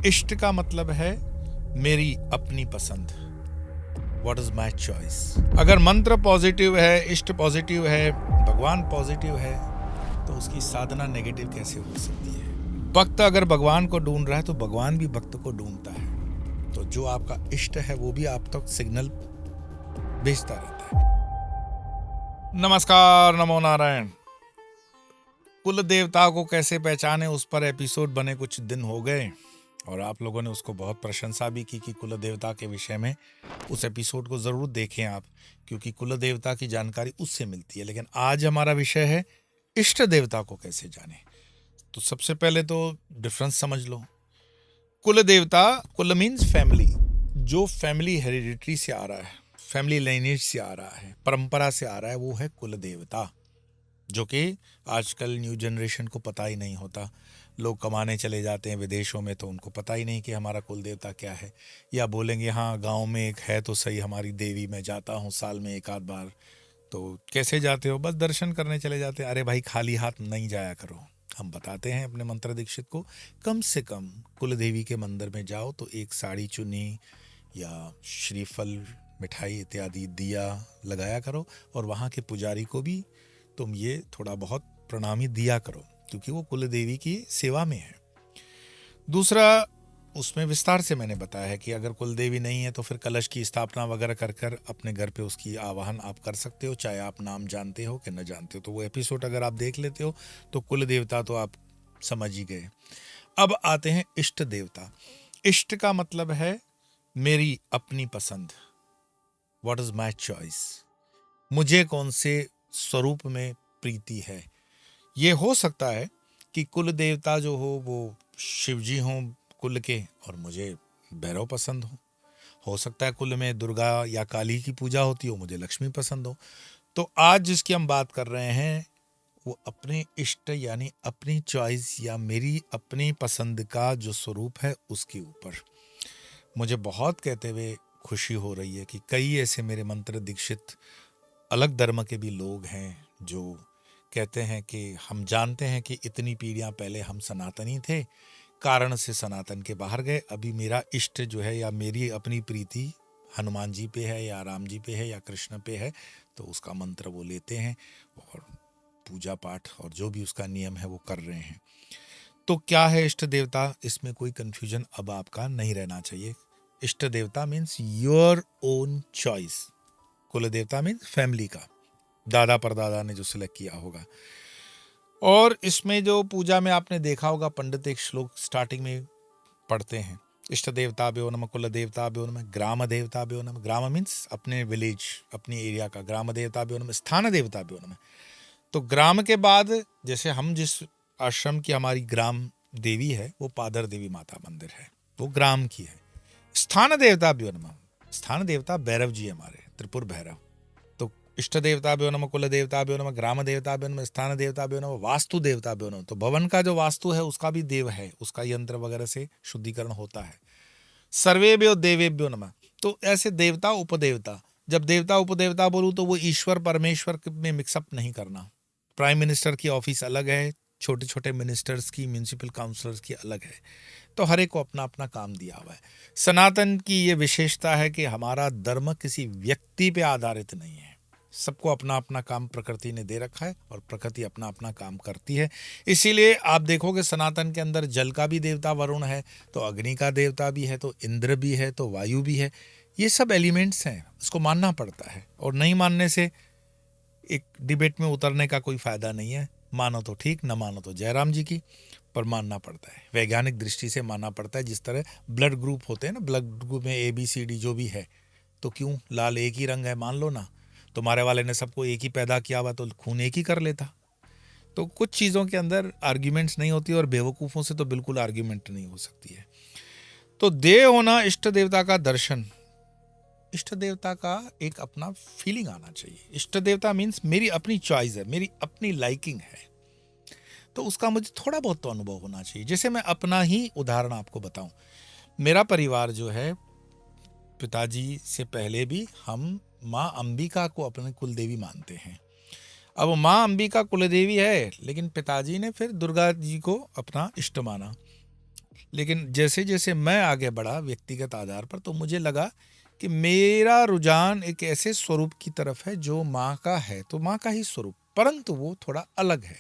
इष्ट का मतलब है मेरी अपनी पसंद। What is my choice. अगर मंत्र पॉजिटिव है, इष्ट पॉजिटिव है, भगवान पॉजिटिव है, तो उसकी साधना नेगेटिव कैसे हो सकती है। भक्त अगर भगवान को ढूंढ रहा है तो भगवान भी भक्त को ढूंढता है। तो जो आपका इष्ट है वो भी आप तक सिग्नल भेजता रहता है। नमस्कार, नमो नारायण। कुल देवता को कैसे पहचाने, उस पर एपिसोड बने कुछ दिन हो गए और आप लोगों ने उसको बहुत प्रशंसा भी की कि कुल देवता के विषय में उस एपिसोड को जरूर देखें आप, क्योंकि कुल देवता की जानकारी उससे मिलती है। लेकिन आज हमारा विषय है इष्ट देवता को कैसे जाने। तो सबसे पहले तो डिफरेंस समझ लो। कुल देवता, कुल मीन्स फैमिली, जो फैमिली हेरिडिटरी से आ रहा है, फैमिली लाइनेज से आ रहा है, परंपरा से आ रहा है, वो है कुल देवता। जो कि आजकल न्यू जनरेशन को पता ही नहीं होता। लोग कमाने चले जाते हैं विदेशों में तो उनको पता ही नहीं कि हमारा कुल देवता क्या है। या बोलेंगे हाँ गांव में एक है तो सही हमारी देवी, मैं जाता हूँ साल में एक आध बार। तो कैसे जाते हो? बस दर्शन करने चले जाते हैं। अरे भाई खाली हाथ नहीं जाया करो। हम बताते हैं अपने मंत्र दीक्षित को, कम से कम कुल देवी के मंदिर में जाओ तो एक साड़ी चुन्नी या श्रीफल, मिठाई इत्यादि दिया लगाया करो। और वहाँ के पुजारी को भी तुम ये थोड़ा बहुत प्रणामी दिया करो, क्योंकि वो कुल देवी की सेवा में है। दूसरा, उसमें विस्तार से मैंने बताया है कि अगर कुल देवी नहीं है तो फिर कलश की स्थापना वगैरह कर कर अपने घर पे उसकी आवाहन आप कर सकते हो, चाहे आप नाम जानते हो कि न जानते हो। तो वो एपिसोड अगर आप देख लेते हो तो कुल देवता तो आप समझ ही गए। अब आते हैं इष्ट देवता। इष्ट का मतलब है मेरी अपनी पसंद। What is my choice. मुझे कौन से स्वरूप में प्रीति है। ये हो सकता है कि कुल देवता जो हो वो शिव जी हों कुल के, और मुझे भैरव पसंद हो सकता है कुल में दुर्गा या काली की पूजा होती हो, मुझे लक्ष्मी पसंद हो। तो आज जिसकी हम बात कर रहे हैं वो अपने इष्ट यानी अपनी चॉइस या मेरी अपनी पसंद का जो स्वरूप है उसके ऊपर। मुझे बहुत कहते हुए खुशी हो रही है कि कई ऐसे मेरे मंत्र दीक्षित अलग धर्म के भी लोग हैं जो कहते हैं कि हम जानते हैं कि इतनी पीढ़ियां पहले हम सनातनी थे, कारण से सनातन के बाहर गए। अभी मेरा इष्ट जो है या मेरी अपनी प्रीति हनुमान जी पे है या राम जी पे है या कृष्ण पे है, तो उसका मंत्र वो लेते हैं और पूजा पाठ और जो भी उसका नियम है वो कर रहे हैं। तो क्या है इष्ट देवता, इसमें कोई कंफ्यूजन अब आपका नहीं रहना चाहिए। इष्ट देवता मीन्स योर ओन चॉइस। कुल देवता मीन्स फैमिली का, दादा परदादा ने जो सिलेक्ट किया होगा। और इसमें जो पूजा में आपने देखा होगा पंडित एक श्लोक स्टार्टिंग में पढ़ते हैं, इष्ट देवता भ्यो नमः, कुल देवता भ्यो नमः, ग्राम देवता भ्यो नमः। ग्राम मीन्स अपने विलेज, अपने एरिया का। ग्राम देवता भ्यो नमः, स्थान देवता भ्यो नमः। तो ग्राम के बाद जैसे हम जिस आश्रम की हमारी ग्राम देवी है वो पादर देवी माता मंदिर है, वो ग्राम की है। स्थान देवता भ्यो नमः, स्थान देवता भैरव जी हमारे, त्रिपुर भैरव। तो इष्ट देवता भ्यो नमः, कुल देवता भ्यो नमः, ग्राम देवता भ्यो नमः, स्थान देवता भ्यो नमः, वास्तु देवता भ्यो नमः। तो भवन का जो वास्तु है उसका भी देव है, उसका यंत्र वगैरह से शुद्धिकरण होता है। सर्वेभ्यो देवेभ्यो नमः। तो ऐसे देवता उपदेवता, जब देवता उपदेवता बोलूं तो वो ईश्वर परमेश्वर में मिक्सअप नहीं करना। प्राइम मिनिस्टर की ऑफिस अलग है, छोटे छोटे मिनिस्टर्स की, म्यूनिसिपल काउंसलर्स की अलग है। तो हर एक को अपना अपना काम दिया हुआ है। सनातन की ये विशेषता है कि हमारा धर्म किसी व्यक्ति पे आधारित नहीं है। सबको अपना अपना काम प्रकृति ने दे रखा है और प्रकृति अपना अपना काम करती है। इसीलिए आप देखोगे सनातन के अंदर जल का भी देवता वरुण है, तो अग्नि का देवता भी है, तो इंद्र भी है, तो वायु भी है। ये सब एलिमेंट्स हैं, इसको मानना पड़ता है। और नहीं मानने से एक डिबेट में उतरने का कोई फायदा नहीं है। मानो तो ठीक, न मानो तो जयराम जी की, पर मानना पड़ता है। वैज्ञानिक दृष्टि से मानना पड़ता है। जिस तरह ब्लड ग्रुप होते हैं ना, ब्लड ग्रुप में ABCD जो भी है, तो क्यों लाल एक ही रंग है, मान लो ना। तुम्हारे वाले ने सबको एक ही पैदा किया हुआ तो खून एक ही कर लेता। तो कुछ चीज़ों के अंदर आर्ग्यूमेंट्स नहीं होती, और बेवकूफ़ों से तो बिल्कुल आर्ग्यूमेंट नहीं हो सकती है। तो देव होना, इष्ट देवता का दर्शन, इष्ट देवता का एक अपना फीलिंग आना चाहिए। इष्ट देवता मीन्स मेरी अपनी चॉइस है, मेरी अपनी लाइकिंग है, तो उसका मुझे थोड़ा बहुत तो अनुभव होना चाहिए। जैसे मैं अपना ही उदाहरण आपको बताऊं, मेरा परिवार जो है, पिताजी से पहले भी हम माँ अंबिका को अपने कुल देवी मानते हैं। अब माँ अंबिका कुल देवी है, लेकिन पिताजी ने फिर दुर्गा जी को अपना इष्ट माना। लेकिन जैसे जैसे मैं आगे बढ़ा व्यक्तिगत आधार पर, तो मुझे लगा कि मेरा रुझान एक ऐसे स्वरूप की तरफ है जो माँ का है, तो माँ का ही स्वरूप, परंतु वो थोड़ा अलग है।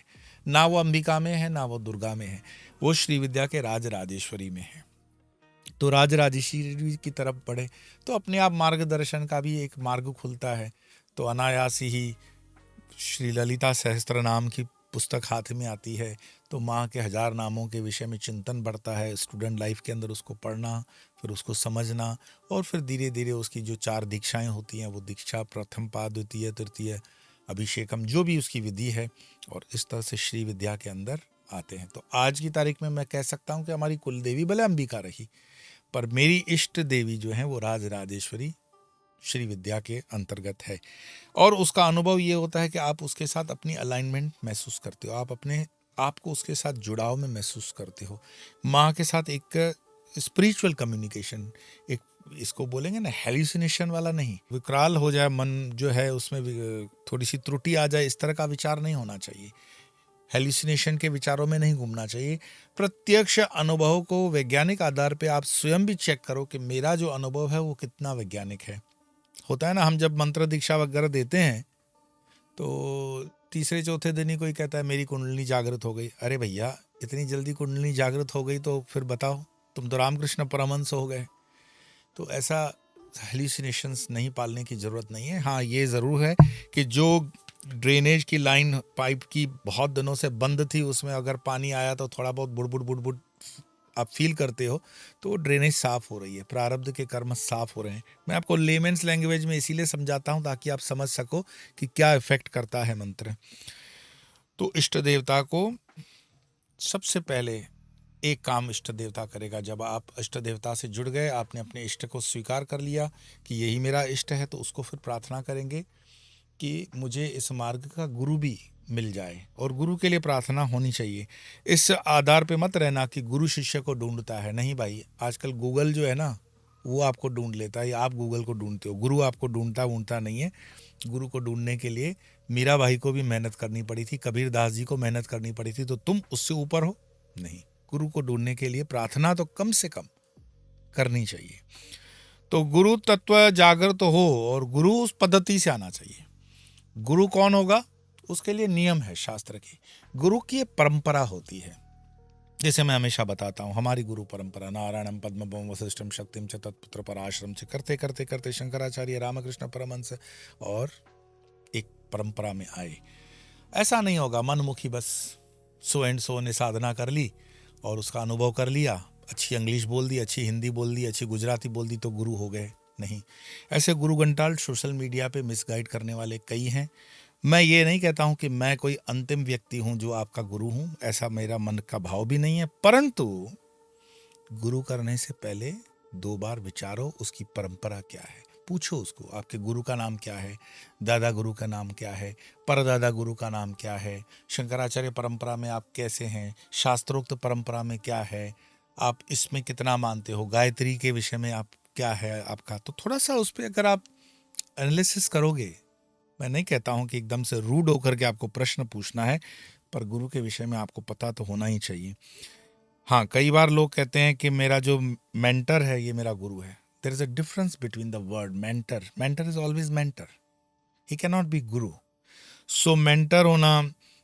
ना वो अंबिका में है, ना वो दुर्गा में है, वो श्री विद्या के राज राजेश्वरी में है। तो राज राजेश्वरी की तरफ बढ़े तो अपने आप मार्गदर्शन का भी एक मार्ग खुलता है। तो अनायास ही श्री ललिता सहस्त्र नाम की पुस्तक हाथ में आती है, तो माँ के 1000 नामों के विषय में चिंतन बढ़ता है। स्टूडेंट लाइफ के अंदर उसको पढ़ना, फिर उसको समझना, और फिर धीरे धीरे उसकी जो 4 दीक्षाएं होती हैं, वो दीक्षा प्रथम पाद, द्वितीय, तृतीय, अभिषेकम, जो भी उसकी विधि है, और इस तरह से श्री विद्या के अंदर आते हैं। तो आज की तारीख में मैं कह सकता हूँ कि हमारी कुल देवी भले अंबिका रही, पर मेरी इष्ट देवी जो है वो राज राजेश्वरी श्री विद्या के अंतर्गत है। और उसका अनुभव ये होता है कि आप उसके साथ अपनी अलाइनमेंट महसूस करते हो, आप अपने आप को उसके साथ जुड़ाव में महसूस करते हो। माँ के साथ एक स्पिरिचुअल कम्युनिकेशन, एक इसको बोलेंगे ना हेल्यूसिनेशन वाला नहीं, विकराल हो जाए मन जो है उसमें थोड़ी सी त्रुटि आ जाए, इस तरह का विचार नहीं होना चाहिए। हेल्यूसिनेशन के विचारों में नहीं घूमना चाहिए। प्रत्यक्ष अनुभव को वैज्ञानिक आधार पे आप स्वयं भी चेक करो कि मेरा जो अनुभव है वो कितना वैज्ञानिक है। होता है ना, हम जब मंत्र दीक्षा वगैरह देते हैं तो तीसरे चौथे दिन ही कोई कहता है मेरी कुंडली जागृत हो गई। अरे भैया, इतनी जल्दी कुंडली जागृत हो गई तो फिर बताओ, तुम तो रामकृष्ण परमहंस हो गए। तो ऐसा हेल्यूसिनेशंस नहीं पालने की ज़रूरत नहीं है। हाँ, ये ज़रूर है कि जो ड्रेनेज की लाइन पाइप की बहुत दिनों से बंद थी, उसमें अगर पानी आया तो थोड़ा बहुत बुड़बुड़ बुड़बुड़ आप फील करते हो, तो वो ड्रेनेज साफ़ हो रही है, प्रारब्ध के कर्म साफ़ हो रहे हैं। मैं आपको लेमेंस लैंग्वेज में इसीलिए समझाता हूँ ताकि आप समझ सको कि क्या इफेक्ट करता है मंत्र। तो इष्ट देवता को सबसे पहले एक काम इष्ट देवता करेगा, जब आप इष्ट देवता से जुड़ गए, आपने अपने इष्ट को स्वीकार कर लिया कि यही मेरा इष्ट है, तो उसको फिर प्रार्थना करेंगे कि मुझे इस मार्ग का गुरु भी मिल जाए, और गुरु के लिए प्रार्थना होनी चाहिए। इस आधार पे मत रहना कि गुरु शिष्य को ढूंढता है, नहीं भाई, आजकल गूगल जो है ना वो आपको ढूंढ लेता है, या आप गूगल को ढूंढते हो। गुरु आपको ढूंढता नहीं है। गुरु को ढूंढने के लिए मीरा भाई को भी मेहनत करनी पड़ी थी, कबीर दास जी को मेहनत करनी पड़ी थी, तो तुम उससे ऊपर हो नहीं। गुरु को ढूंढने के लिए प्रार्थना तो कम से कम करनी चाहिए। तो गुरु तत्व जागृत हो, और गुरु उस पद्धति से आना चाहिए। गुरु कौन होगा, उसके लिए नियम है शास्त्र की। गुरु की एक परंपरा होती है, जैसे मैं हमेशा बताता हूँ, हमारी गुरु परंपरा नारायणम पद्मभवम वशिष्ठम शक्तिम च तत्पुत्र पराश्रम से करते करते करते शंकराचार्य रामकृष्ण परमहंस और एक परंपरा में आए। ऐसा नहीं होगा मनमुखी बस सो एंड सो ने साधना कर ली और उसका अनुभव कर लिया, अच्छी इंग्लिश बोल दी, अच्छी हिंदी बोल दी, अच्छी गुजराती बोल दी तो गुरु हो गए। नहीं, ऐसे गुरु घंटाल सोशल मीडिया पे मिसगाइड करने वाले कई हैं। मैं ये नहीं कहता हूं कि मैं कोई अंतिम व्यक्ति हूं जो आपका गुरु हूं, ऐसा मेरा मन का भाव भी नहीं है, परंतु गुरु करने से पहले 2 बार विचारो उसकी परंपरा क्या है। पूछो उसको, आपके गुरु का नाम क्या है, दादा गुरु का नाम क्या है, परदादा गुरु का नाम क्या है, शंकराचार्य परंपरा में आप कैसे हैं, शास्त्रोक्त परंपरा में क्या है, आप इसमें कितना मानते हो, गायत्री के विषय में आप क्या है आपका। तो थोड़ा सा उस पर अगर आप एनालिसिस करोगे, मैं नहीं कहता हूं कि एकदम से रूड होकर के आपको प्रश्न पूछना है, पर गुरु के विषय में आपको पता तो होना ही चाहिए। हाँ, कई बार लोग कहते हैं कि मेरा जो मेंटर है ये मेरा गुरु है। There is a difference between the word mentor. Mentor is always mentor, he can not be guru. So mentor होना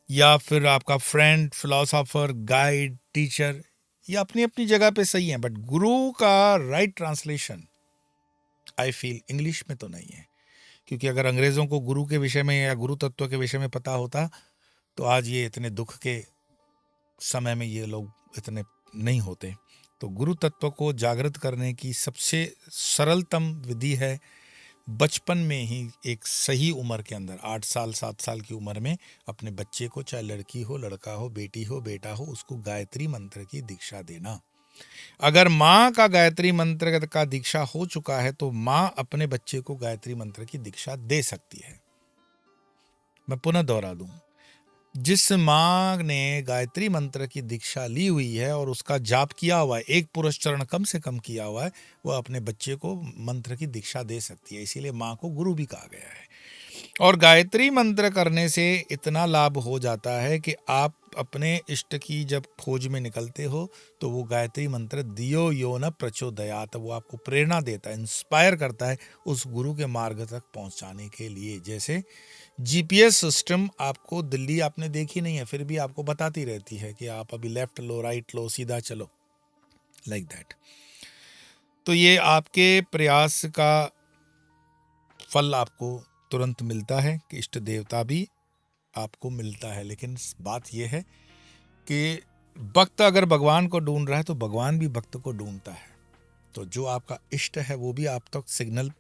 या फिर आपका फ्रेंड, फिलोसोफर, गाइड, टीचर, ये अपनी अपनी जगह पे सही है, बट गुरु का right translation I feel English में तो नहीं है। क्योंकि अगर अंग्रेजों को गुरु के विषय में या गुरु तत्व के विषय में पता होता तो आज ये इतने दुख के समय में ये लोग इतने नहीं होते। तो गुरु तत्व को जागृत करने की सबसे सरलतम विधि है बचपन में ही, एक सही उम्र के अंदर 8 साल 7 साल की उम्र में अपने बच्चे को, चाहे लड़की हो, लड़का हो, बेटी हो, बेटा हो, उसको गायत्री मंत्र की दीक्षा देना। अगर माँ का गायत्री मंत्र का दीक्षा हो चुका है तो माँ अपने बच्चे को गायत्री मंत्र की दीक्षा दे सकती है। मैं पुनः दोहरा दूं, जिस माँ ने गायत्री मंत्र की दीक्षा ली हुई है और उसका जाप किया हुआ है, एक पुरुष चरण कम से कम किया हुआ है, वह अपने बच्चे को मंत्र की दीक्षा दे सकती है। इसीलिए माँ को गुरु भी कहा गया है। और गायत्री मंत्र करने से इतना लाभ हो जाता है कि आप अपने इष्ट की जब खोज में निकलते हो तो वो गायत्री मंत्र दियो यो न प्रचोदयात, वो आपको प्रेरणा देता है, इंस्पायर करता है उस गुरु के मार्ग तक पहुंचाने के लिए। जैसे जीपीएस सिस्टम आपको, दिल्ली आपने देखी नहीं है फिर भी आपको बताती रहती है कि आप अभी लेफ्ट लो, राइट लो, सीधा चलो, लाइक दैट। तो ये आपके प्रयास का फल आपको तुरंत मिलता है कि इष्ट देवता भी आपको मिलता है। लेकिन बात यह है कि भक्त अगर भगवान को ढूंढ रहा है तो भगवान भी भक्त को ढूंढता है। तो जो आपका इष्ट है वो भी आप तक सिग्नल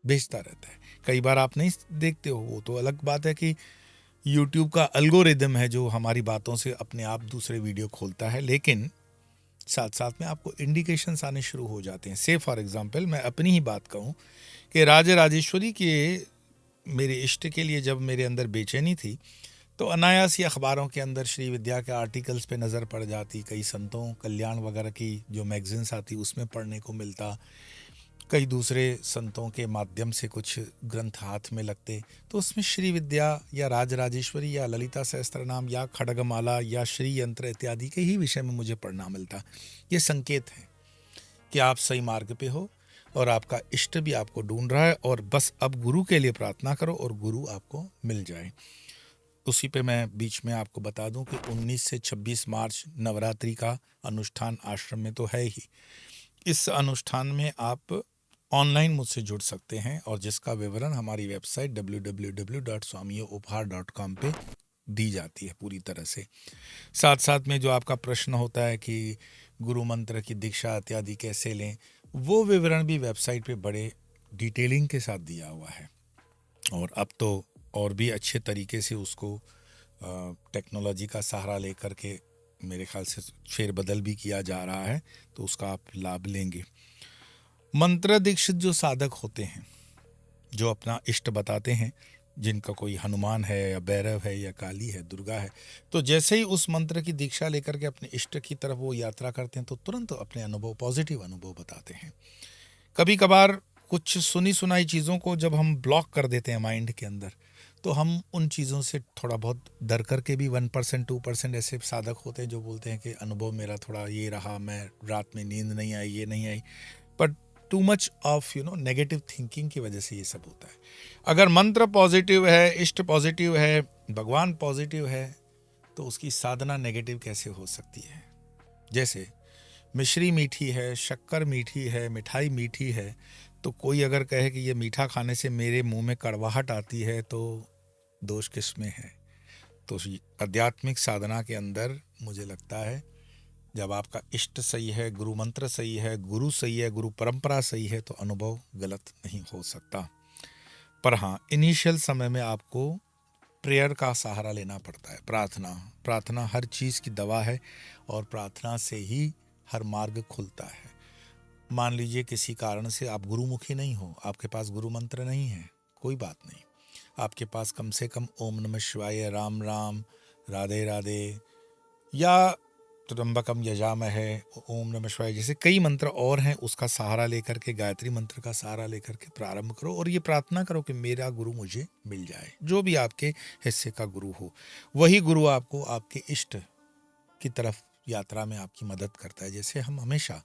भेजता रहता है। कई बार आप नहीं देखते हो, वो तो अलग बात है कि यूट्यूब का एल्गोरिदम है जो हमारी बातों से अपने आप दूसरे वीडियो खोलता है, लेकिन साथ साथ में आपको इंडिकेशंस आने शुरू हो जाते हैं। से फॉर एग्जांपल मैं अपनी ही बात कहूँ कि राजे राजेश्वरी के मेरे इष्ट के लिए जब मेरे अंदर बेचैनी थी तो अनायास ही अखबारों के अंदर श्री विद्या के आर्टिकल्स पे नज़र पड़ जाती, कई संतों कल्याण वगैरह की जो मैगजीन्स आती उसमें पढ़ने को मिलता, कई दूसरे संतों के माध्यम से कुछ ग्रंथ हाथ में लगते, तो उसमें श्री विद्या या राजराजेश्वरी या ललिता सहस्त्रनाम या खड्गमाला या श्री यंत्र इत्यादि के ही विषय में मुझे पढ़ना मिलता। ये संकेत है कि आप सही मार्ग पे हो और आपका इष्ट भी आपको ढूंढ रहा है, और बस अब गुरु के लिए प्रार्थना करो और गुरु आपको मिल जाए। उसी पे मैं बीच में आपको बता दूं कि 19 से 26 मार्च नवरात्रि का अनुष्ठान आश्रम में तो है ही। इस अनुष्ठान में आप ऑनलाइन मुझसे जुड़ सकते हैं और जिसका विवरण हमारी वेबसाइट www.swamiyoupahar.com पे दी जाती है पूरी तरह से। साथ साथ में जो आपका प्रश्न होता है कि गुरु मंत्र की दीक्षा इत्यादि कैसे लें, वो विवरण भी वेबसाइट पे बड़े डिटेलिंग के साथ दिया हुआ है। और अब तो और भी अच्छे तरीके से उसको टेक्नोलॉजी का सहारा लेकर के मेरे ख्याल से फेरबदल भी किया जा रहा है, तो उसका आप लाभ लेंगे। मंत्र दीक्षित जो साधक होते हैं, जो अपना इष्ट बताते हैं, जिनका कोई हनुमान है या भैरव है या काली है, दुर्गा है, तो जैसे ही उस मंत्र की दीक्षा लेकर के अपने इष्ट की तरफ वो यात्रा करते हैं तो तुरंत अपने अनुभव, पॉजिटिव अनुभव बताते हैं। कभी कभार कुछ सुनी सुनाई चीज़ों को जब हम ब्लॉक कर देते हैं माइंड के अंदर, तो हम उन चीज़ों से थोड़ा बहुत डर करके भी 1% 2% ऐसे साधक होते हैं जो बोलते हैं कि अनुभव मेरा थोड़ा ये रहा, मैं रात में नींद नहीं आई, ये नहीं आई, but too much of negative thinking की वजह से ये सब होता है। अगर मंत्र पॉजिटिव है, इष्ट पॉजिटिव है, भगवान पॉजिटिव है, तो उसकी साधना नेगेटिव कैसे हो सकती है। जैसे मिश्री मीठी है, शक्कर मीठी है, मिठाई मीठी है, तो कोई अगर कहे कि ये मीठा खाने से मेरे मुंह में कड़वाहट आती है तो दोष किस में है। तो आध्यात्मिक साधना के अंदर मुझे लगता है जब आपका इष्ट सही है, गुरु मंत्र सही है, गुरु सही है, गुरु परंपरा सही है, तो अनुभव गलत नहीं हो सकता। पर हाँ, इनिशियल समय में आपको प्रेयर का सहारा लेना पड़ता है। प्रार्थना हर चीज़ की दवा है और प्रार्थना से ही हर मार्ग खुलता है। मान लीजिए किसी कारण से आप गुरुमुखी नहीं हो, आपके पास गुरु मंत्र नहीं है, कोई बात नहीं, आपके पास कम से कम ओम नमः शिवाय, राम राम, राधे राधे या त्र्यंबकम यजामहे, ओम नमः शिवाय जैसे कई मंत्र और हैं, उसका सहारा लेकर के, गायत्री मंत्र का सहारा लेकर के प्रारंभ करो और ये प्रार्थना करो कि मेरा गुरु मुझे मिल जाए। जो भी आपके हिस्से का गुरु हो, वही गुरु आपको आपके इष्ट की तरफ यात्रा में आपकी मदद करता है। जैसे हम हमेशा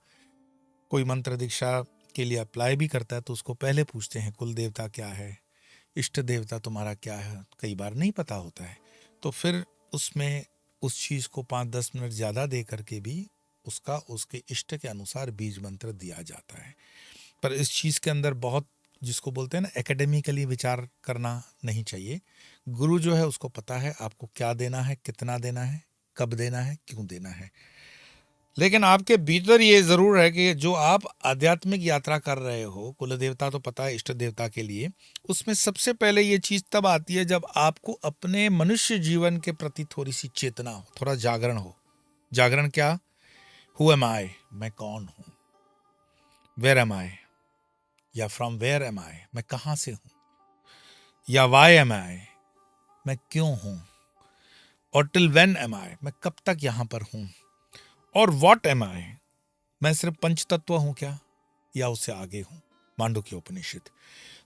कोई मंत्र दीक्षा के लिए अप्लाई भी करता है तो उसको पहले पूछते हैं कुल देवता क्या है, इष्ट देवता तुम्हारा क्या है। कई बार नहीं पता होता है तो फिर उसमें उस चीज़ को 5-10 मिनट ज़्यादा दे करके भी उसका उसके इष्ट के अनुसार बीज मंत्र दिया जाता है। पर इस चीज़ के अंदर बहुत, जिसको बोलते हैं ना, एकेडमिकली विचार करना नहीं चाहिए। गुरु जो है उसको पता है आपको क्या देना है, कितना देना है, कब देना है, क्यों देना है। लेकिन आपके भीतर ये जरूर है कि जो आप आध्यात्मिक यात्रा कर रहे हो, कुल देवता तो पता है इष्ट देवता के लिए, उसमें सबसे पहले ये चीज तब आती है जब आपको अपने मनुष्य जीवन के प्रति थोड़ी सी चेतना हो, थोड़ा जागरण हो। जागरण क्या? हु एम आई, मैं कौन हूं, वेयर एम आई या फ्रॉम वेयर एम आई, मैं कहां से हूं, या वाई एम आई, मैं क्यों हूं, और टिल व्हेन एम आई, मैं कब तक यहां पर हूं, और व्हाट एम आई, मैं सिर्फ पंच तत्व हूं क्या या उससे आगे हूं। मांडुक्य उपनिषद।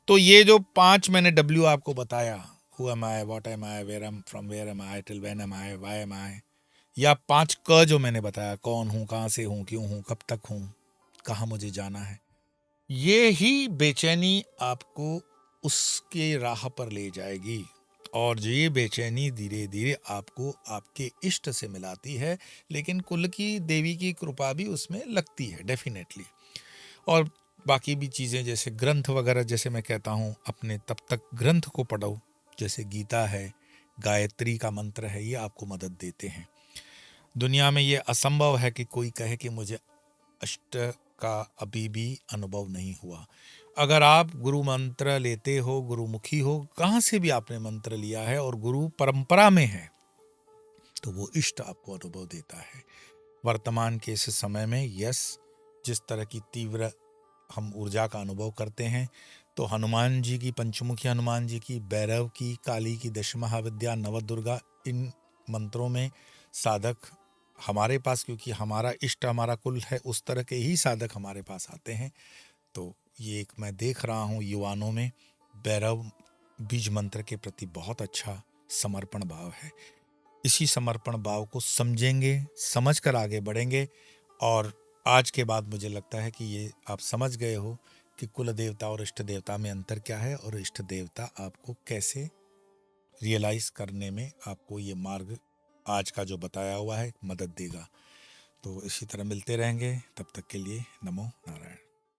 तो ये जो 5 मैंने डब्ल्यू आपको बताया, who am I, what am I, where am from, where am I, till when am I, why am I, या 5 क जो मैंने बताया, कौन हूँ, कहाँ से हूँ, क्यों हूँ, कब तक हूँ, कहाँ मुझे जाना है, ये ही बेचैनी आपको उसके राह पर ले जाएगी। और ये बेचैनी धीरे धीरे आपको आपके इष्ट से मिलाती है, लेकिन कुल की देवी की कृपा भी उसमें लगती है डेफिनेटली। और बाकी भी चीज़ें जैसे ग्रंथ वगैरह, जैसे मैं कहता हूँ अपने तब तक ग्रंथ को पढ़ो, जैसे गीता है, गायत्री का मंत्र है, ये आपको मदद देते हैं। दुनिया में ये असंभव है कि कोई कहे कि मुझे अष्ट का अभी भी अनुभव नहीं हुआ। अगर आप गुरु मंत्र लेते हो, गुरुमुखी हो, कहाँ से भी आपने मंत्र लिया है और गुरु परंपरा में है, तो वो इष्ट आपको अनुभव देता है। वर्तमान के इस समय में जिस तरह की तीव्र हम ऊर्जा का अनुभव करते हैं, तो हनुमान जी की, पंचमुखी हनुमान जी की, भैरव की, काली की, दश महाविद्या, नवदुर्गा, इन मंत्रों में साधक हमारे पास, क्योंकि हमारा इष्ट हमारा कुल है, उस तरह के ही साधक हमारे पास आते हैं। तो ये एक मैं देख रहा हूँ युवानों में भैरव बीज मंत्र के प्रति बहुत अच्छा समर्पण भाव है। इसी समर्पण भाव को समझेंगे, समझ कर आगे बढ़ेंगे। और आज के बाद मुझे लगता है कि ये आप समझ गए हो कि कुल देवता और इष्ट देवता में अंतर क्या है, और इष्ट देवता आपको कैसे रियलाइज करने में आपको ये मार्ग आज का जो बताया हुआ है मदद देगा। तो इसी तरह मिलते रहेंगे, तब तक के लिए नमो नारायण।